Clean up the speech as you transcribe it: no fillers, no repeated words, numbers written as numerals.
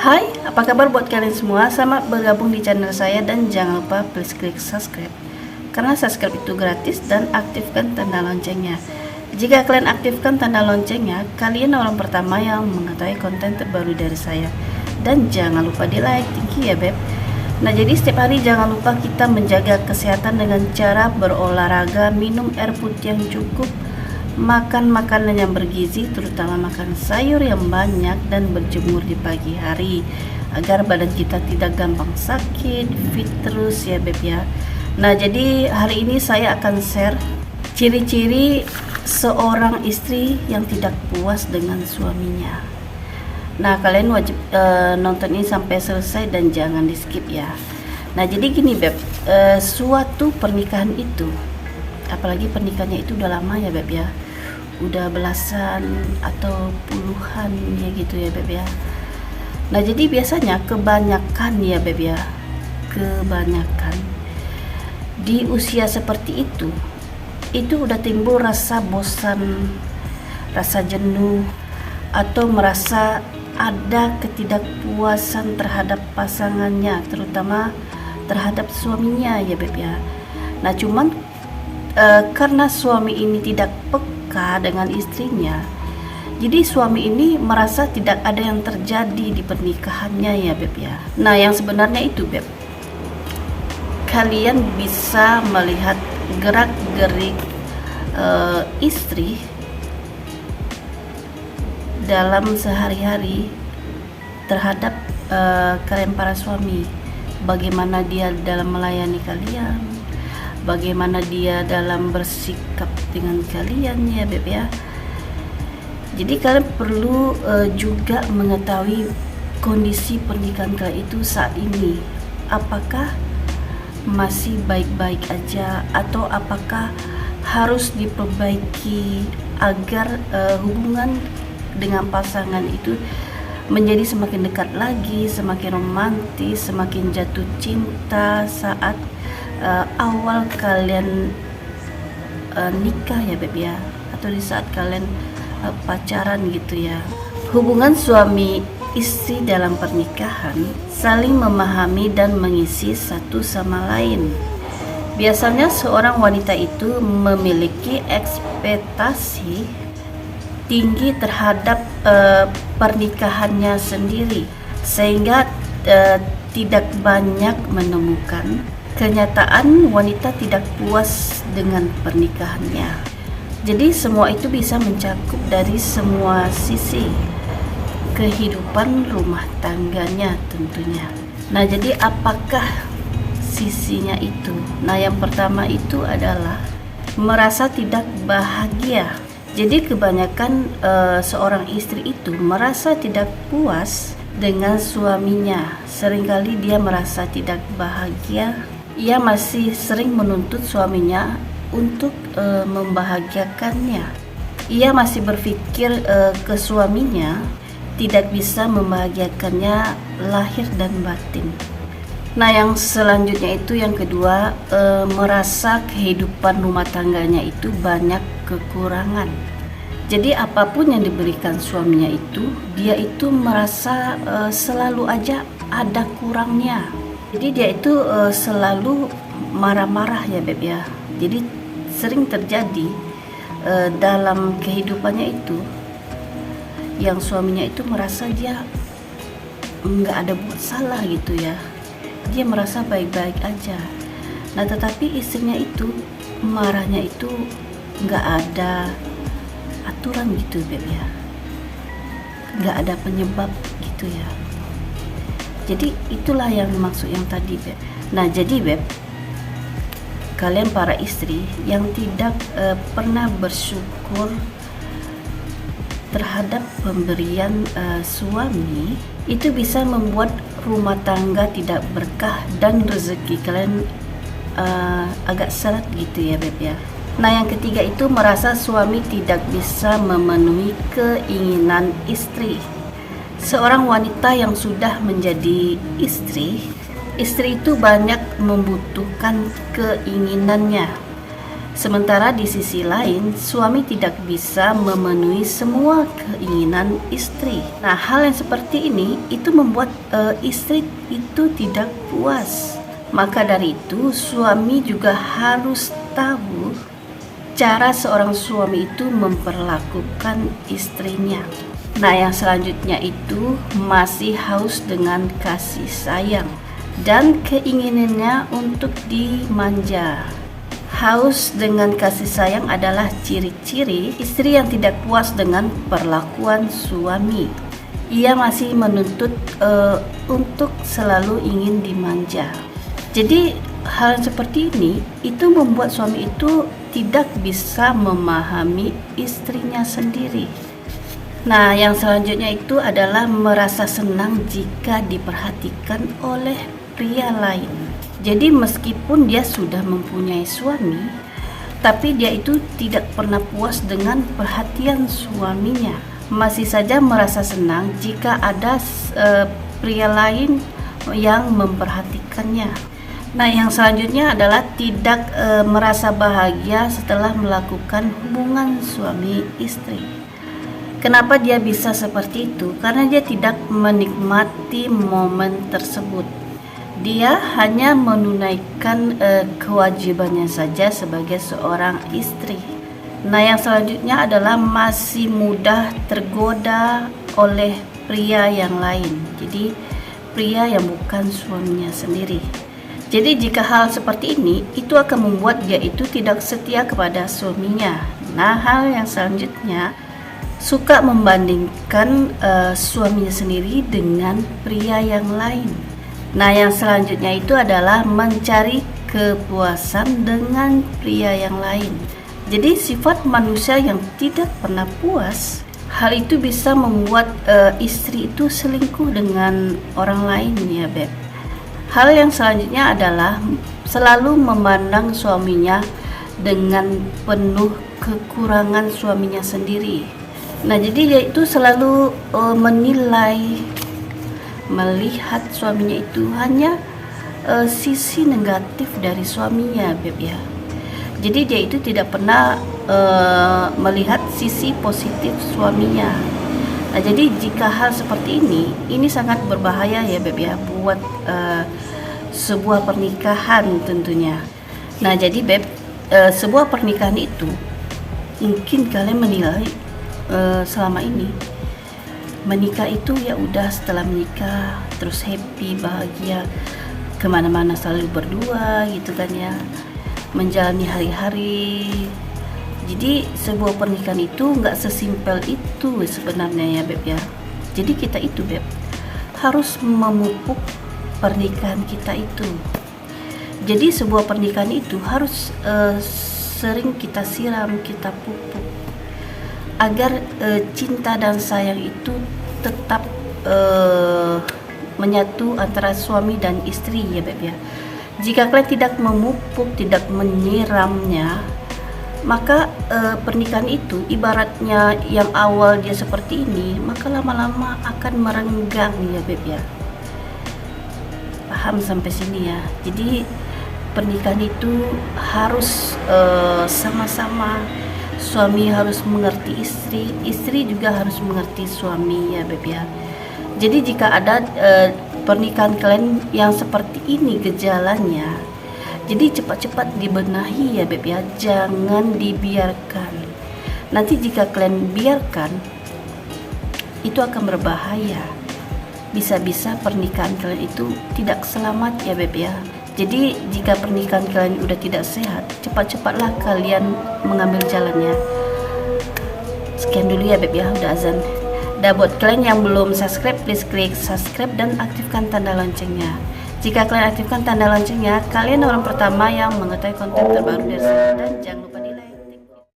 Hai, apa kabar buat kalian semua? Selamat bergabung di channel saya dan jangan lupa please klik subscribe. Karena subscribe itu gratis dan aktifkan tanda loncengnya. Jika kalian aktifkan tanda loncengnya, kalian orang pertama yang mengetahui konten terbaru dari saya. Dan jangan lupa di like, thank you ya beb. Nah jadi setiap hari jangan lupa kita menjaga kesehatan dengan cara berolahraga, minum air putih yang cukup, makan makanan yang bergizi, terutama makan sayur yang banyak dan berjemur di pagi hari agar badan kita tidak gampang sakit, fit terus ya beb ya. Nah jadi hari ini saya akan share ciri-ciri seorang istri yang tidak puas dengan suaminya. Nah kalian wajib nonton ini sampai selesai dan jangan di skip ya. Nah jadi gini beb, suatu pernikahan itu, apalagi pernikahannya itu udah lama ya beb ya, udah belasan atau puluhan ya gitu ya beb ya. Nah jadi biasanya kebanyakan ya beb ya, kebanyakan di usia seperti itu udah timbul rasa bosan, rasa jenuh, atau merasa ada ketidakpuasan terhadap pasangannya, terutama terhadap suaminya ya beb ya. Nah cuman karena suami ini tidak peka dengan istrinya, jadi suami ini merasa tidak ada yang terjadi di pernikahannya ya beb ya. Nah yang sebenarnya itu beb, kalian bisa melihat gerak-gerik istri dalam sehari-hari terhadap kalian para suami. Bagaimana dia dalam melayani kalian, bagaimana dia dalam bersikap dengan kalian ya beb ya. Jadi kalian perlu juga mengetahui kondisi pernikahan kalian itu saat ini, apakah masih baik-baik aja atau apakah harus diperbaiki agar hubungan dengan pasangan itu menjadi semakin dekat lagi, semakin romantis, semakin jatuh cinta saat awal kalian nikah ya beb ya, atau di saat kalian pacaran gitu ya. Hubungan suami istri dalam pernikahan saling memahami dan mengisi satu sama lain. Biasanya seorang wanita itu memiliki ekspektasi tinggi terhadap pernikahannya sendiri, sehingga tidak banyak menemukan kenyataan wanita tidak puas dengan pernikahannya. Jadi semua itu bisa mencakup dari semua sisi kehidupan rumah tangganya tentunya. Nah jadi apakah sisinya itu? Nah yang pertama itu adalah merasa tidak bahagia. Jadi kebanyakan seorang istri itu merasa tidak puas dengan suaminya. Seringkali dia merasa tidak bahagia. Ia masih sering menuntut suaminya untuk membahagiakannya. Ia masih berpikir ke suaminya tidak bisa membahagiakannya lahir dan batin. Nah yang selanjutnya itu yang kedua, merasa kehidupan rumah tangganya itu banyak kekurangan. Jadi apapun yang diberikan suaminya itu, dia itu merasa selalu aja ada kurangnya. Jadi dia itu selalu marah-marah ya beb ya. Jadi sering terjadi dalam kehidupannya itu, yang suaminya itu merasa dia nggak ada buat salah gitu ya. Dia merasa baik-baik aja. Nah tetapi istrinya itu marahnya itu nggak ada aturan gitu beb ya, nggak ada penyebab gitu ya. Jadi itulah yang dimaksud yang tadi beb. Nah jadi beb, kalian para istri yang tidak pernah bersyukur terhadap pemberian suami, itu bisa membuat rumah tangga tidak berkah dan rezeki kalian agak seret gitu ya beb ya. Nah yang ketiga itu merasa suami tidak bisa memenuhi keinginan istri. Seorang wanita yang sudah menjadi istri itu banyak membutuhkan keinginannya. Sementara di sisi lain, suami tidak bisa memenuhi semua keinginan istri. Nah, hal yang seperti ini itu membuat istri itu tidak puas. Maka dari itu, suami juga harus tahu cara seorang suami itu memperlakukan istrinya. Nah, yang selanjutnya itu masih haus dengan kasih sayang dan keinginannya untuk dimanja. Haus dengan kasih sayang adalah ciri-ciri istri yang tidak puas dengan perlakuan suami. Ia masih menuntut untuk selalu ingin dimanja. Jadi hal seperti ini itu membuat suami itu tidak bisa memahami istrinya sendiri. Nah, yang selanjutnya itu adalah merasa senang jika diperhatikan oleh pria lain. Jadi meskipun dia sudah mempunyai suami, tapi dia itu tidak pernah puas dengan perhatian suaminya. Masih saja merasa senang jika ada pria lain yang memperhatikannya. Nah, yang selanjutnya adalah tidak merasa bahagia setelah melakukan hubungan suami istri. Kenapa dia bisa seperti itu? Karena dia tidak menikmati momen tersebut. Dia hanya menunaikan kewajibannya saja sebagai seorang istri. Nah, yang selanjutnya adalah masih mudah tergoda oleh pria yang lain. Jadi pria yang bukan suaminya sendiri. Jadi jika hal seperti ini itu akan membuat dia itu tidak setia kepada suaminya. Nah, hal yang selanjutnya suka membandingkan suaminya sendiri dengan pria yang lain. Nah, yang selanjutnya itu adalah mencari kepuasan dengan pria yang lain. Jadi sifat manusia yang tidak pernah puas, hal itu bisa membuat istri itu selingkuh dengan orang lain ya Beb. Hal yang selanjutnya adalah selalu memandang suaminya dengan penuh kekurangan suaminya sendiri. Nah, jadi dia itu selalu melihat suaminya itu hanya sisi negatif dari suaminya Beb ya. Jadi dia itu tidak pernah melihat sisi positif suaminya. Nah, jadi jika hal seperti ini sangat berbahaya ya Beb ya buat sebuah pernikahan tentunya. Nah, jadi Beb, sebuah pernikahan itu mungkin kalian menilai selama ini menikah itu ya udah, setelah menikah terus happy, bahagia, kemana-mana selalu berdua gitu kan ya, menjalani hari-hari. Jadi sebuah pernikahan itu nggak sesimpel itu sebenarnya ya Beb ya. Jadi kita itu Beb harus memupuk pernikahan kita itu. Jadi sebuah pernikahan itu harus sering kita siram, kita pupuk agar cinta dan sayang itu tetap menyatu antara suami dan istri ya Beb ya. Jika kalian tidak memupuk, tidak menyiramnya, maka pernikahan itu ibaratnya yang awal dia seperti ini, maka lama-lama akan merenggang ya Beb ya. Paham sampai sini ya. Jadi pernikahan itu harus sama-sama, suami harus mengerti istri, istri juga harus mengerti suami ya Beb ya. Jadi jika ada pernikahan kalian yang seperti ini gejalanya, jadi cepat-cepat dibenahi ya Beb ya, jangan dibiarkan. Nanti jika kalian biarkan, itu akan berbahaya. Bisa-bisa pernikahan kalian itu tidak selamat ya Beb ya. Jadi jika pernikahan kalian udah tidak sehat, cepat-cepatlah kalian mengambil jalannya. Sekian dulu ya Beb ya, udah azan. Dan buat kalian yang belum subscribe, please klik subscribe dan aktifkan tanda loncengnya. Jika kalian aktifkan tanda loncengnya, kalian orang pertama yang mengetahui konten terbaru dari saya. Dan jangan lupa